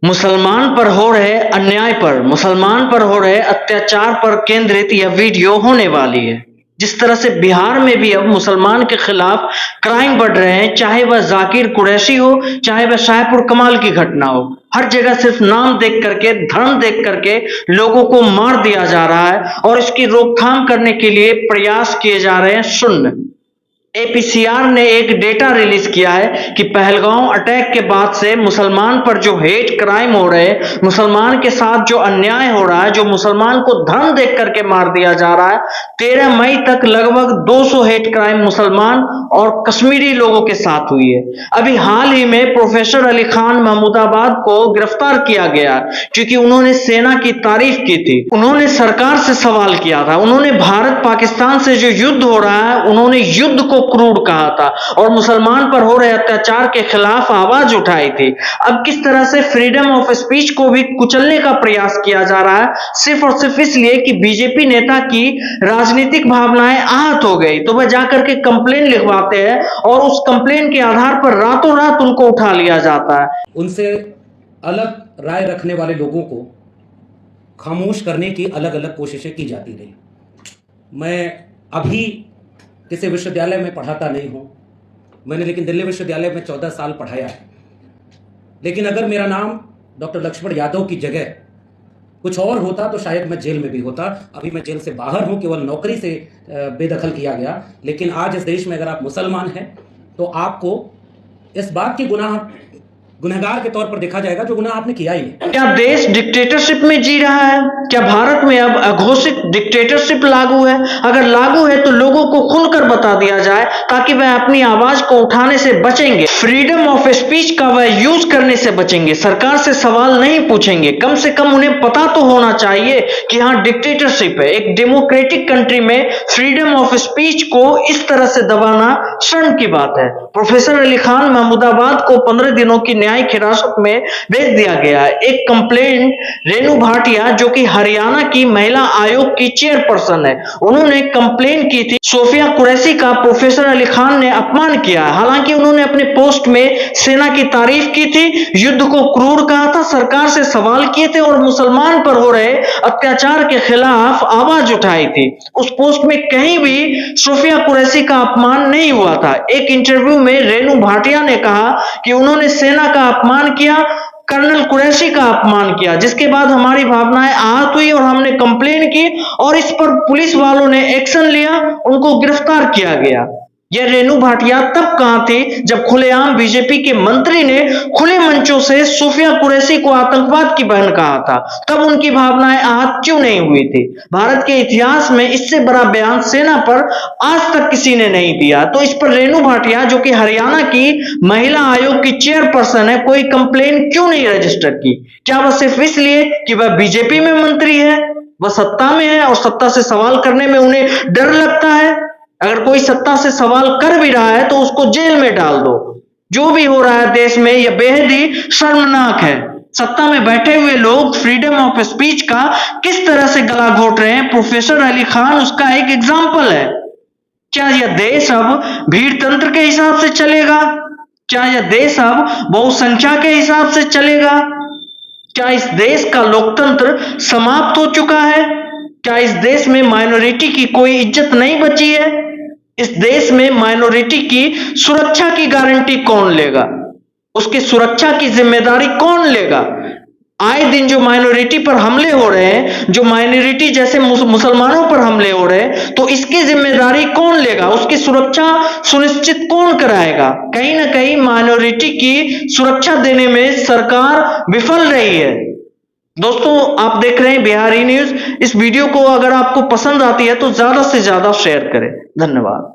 मुसलमान पर हो रहे अन्याय पर, मुसलमान पर हो रहे अत्याचार पर केंद्रित यह वीडियो होने वाली है। जिस तरह से बिहार में भी अब मुसलमान के खिलाफ क्राइम बढ़ रहे हैं, चाहे वह जाकिर कुरैशी हो, चाहे वह शाहपुर कमाल की घटना हो, हर जगह सिर्फ नाम देख करके, धर्म देख करके लोगों को मार दिया जा रहा है और इसकी रोकथाम करने के लिए प्रयास किए जा रहे हैं शून्य। एपीसीआर ने एक डेटा रिलीज किया है कि पहलगांव अटैक के बाद से मुसलमान पर जो हेट क्राइम हो रहे हैं, मुसलमान के साथ जो अन्याय हो रहा है, जो मुसलमान को धर्म देख करके मार दिया जा रहा है, 13 मई तक लगभग 200 हेट क्राइम मुसलमान और कश्मीरी लोगों के साथ हुई है। अभी हाल ही में प्रोफेसर अली खान महमूदाबाद को गिरफ्तार किया गया क्योंकि उन्होंने सेना की तारीफ की थी, उन्होंने सरकार से सवाल किया था, उन्होंने भारत पाकिस्तान से जो युद्ध हो रहा है, उन्होंने युद्ध को क्रूर कहा था और मुसलमान पर हो रहे अत्याचार के खिलाफ आवाज उठाई थी। अब किस तरह से फ्रीडम ऑफ स्पीच को भी कुचलने का प्रयास किया जा रहा है, सिर्फ और सिर्फ इसलिए कि बीजेपी नेता की राजनीतिक भावनाएं आहत हो गई, तो वह जाकर के कंप्लेन लिखवाते हैं और उस कंप्लेन के आधार पर रातों रात उनको उठा लिया जाता है। उनसे अलग राय रखने वाले लोगों को खामोश करने की अलग अलग कोशिशें की जाती रही। मैं अभी किसी विश्वविद्यालय में पढ़ाता नहीं हूं, मैंने लेकिन दिल्ली विश्वविद्यालय में 14 साल पढ़ाया है। लेकिन अगर मेरा नाम डॉक्टर लक्ष्मण यादव की जगह कुछ और होता तो शायद मैं जेल में भी होता। अभी मैं जेल से बाहर हूं, केवल नौकरी से बेदखल किया गया। लेकिन आज इस देश में अगर आप मुसलमान हैं तो आपको इस बात की गुनहगार के तौर पर देखा जाएगा जो गुनाह आपने किया ही नहीं। क्या देश डिक्टेटरशिप में जी रहा है? क्या भारत में अब अघोषित डिक्टेटरशिप लागू है? अगर लागू है तो लोगों को खुलकर बता दिया जाए ताकि वह अपनी आवाज को उठाने से बचेंगे, फ्रीडम ऑफ स्पीच का वह यूज करने से बचेंगे, सरकार से सवाल नहीं पूछेंगे। कम से कम उन्हें पता तो होना चाहिए कि हाँ डिक्टेटरशिप है। एक डेमोक्रेटिक कंट्री में फ्रीडम ऑफ स्पीच को इस तरह से दबाना शर्म की बात है। प्रोफेसर अली खान महमूदाबाद को 15 दिनों की न्यायिक हिरासत में भेज दिया गया है। एक कंप्लेंट रेणु भाटिया जो कि हरियाणा की महिला आयोग की चेयरपर्सन है, उन्होंने कंप्लेंट की थी सोफिया कुरैशी का प्रोफेसर अली खान ने अपमान किया। हालांकि उन्होंने अपने पोस्ट में सेना की तारीफ की थी, युद्ध को क्रूर कहा था, सरकार से सवाल किए थे और मुसलमान पर हो रहे अत्याचार के खिलाफ आवाज उठाई थी। उस पोस्ट में कहीं भी सोफिया कुरैशी का अपमान नहीं हुआ था। एक इंटरव्यू में रेणु भाटिया ने कहा कि उन्होंने सेना का अपमान किया, कर्नल कुरैशी का अपमान किया, जिसके बाद हमारी भावनाएं आहत हुई और हमने कंप्लेन की और इस पर पुलिस वालों ने एक्शन लिया, उनको गिरफ्तार किया गया। यह रेणु भाटिया तब कहां थी जब खुलेआम बीजेपी के मंत्री ने खुले मंचों से सोफिया कुरैशी को आतंकवाद की बहन कहा था? तब उनकी भावनाएं आहत क्यों नहीं हुई थी? भारत के इतिहास में इससे बड़ा बयान सेना पर आज तक किसी ने नहीं दिया। तो इस पर रेणु भाटिया जो कि हरियाणा की महिला आयोग की चेयरपर्सन है, कोई कंप्लेन क्यों नहीं रजिस्टर की? क्या वह सिर्फ इसलिए कि वह बीजेपी में मंत्री है, वह सत्ता में है और सत्ता से सवाल करने में उन्हें डर लगता है? अगर कोई सत्ता से सवाल कर भी रहा है तो उसको जेल में डाल दो। जो भी हो रहा है देश में यह बेहद ही शर्मनाक है। सत्ता में बैठे हुए लोग फ्रीडम ऑफ स्पीच का किस तरह से गला घोट रहे हैं, प्रोफेसर अली खान उसका एक एग्जाम्पल है। क्या यह देश अब भीड़ तंत्र के हिसाब से चलेगा? क्या यह देश अब बहुसंख्या के हिसाब से चलेगा? क्या इस देश का लोकतंत्र समाप्त हो चुका है? क्या इस देश में माइनॉरिटी की कोई इज्जत नहीं बची है? इस देश में माइनॉरिटी की सुरक्षा की गारंटी कौन लेगा? उसकी सुरक्षा की जिम्मेदारी कौन लेगा? आए दिन जो माइनॉरिटी पर हमले हो रहे हैं, जो माइनॉरिटी जैसे मुसलमानों पर हमले हो रहे हैं, तो इसकी जिम्मेदारी कौन लेगा? उसकी सुरक्षा सुनिश्चित कौन कराएगा? कहीं ना कहीं माइनॉरिटी की सुरक्षा देने में सरकार विफल रही है। दोस्तों, आप देख रहे हैं बिहारी न्यूज। इस वीडियो को अगर आपको पसंद आती है तो ज्यादा से ज्यादा शेयर करें। धन्यवाद।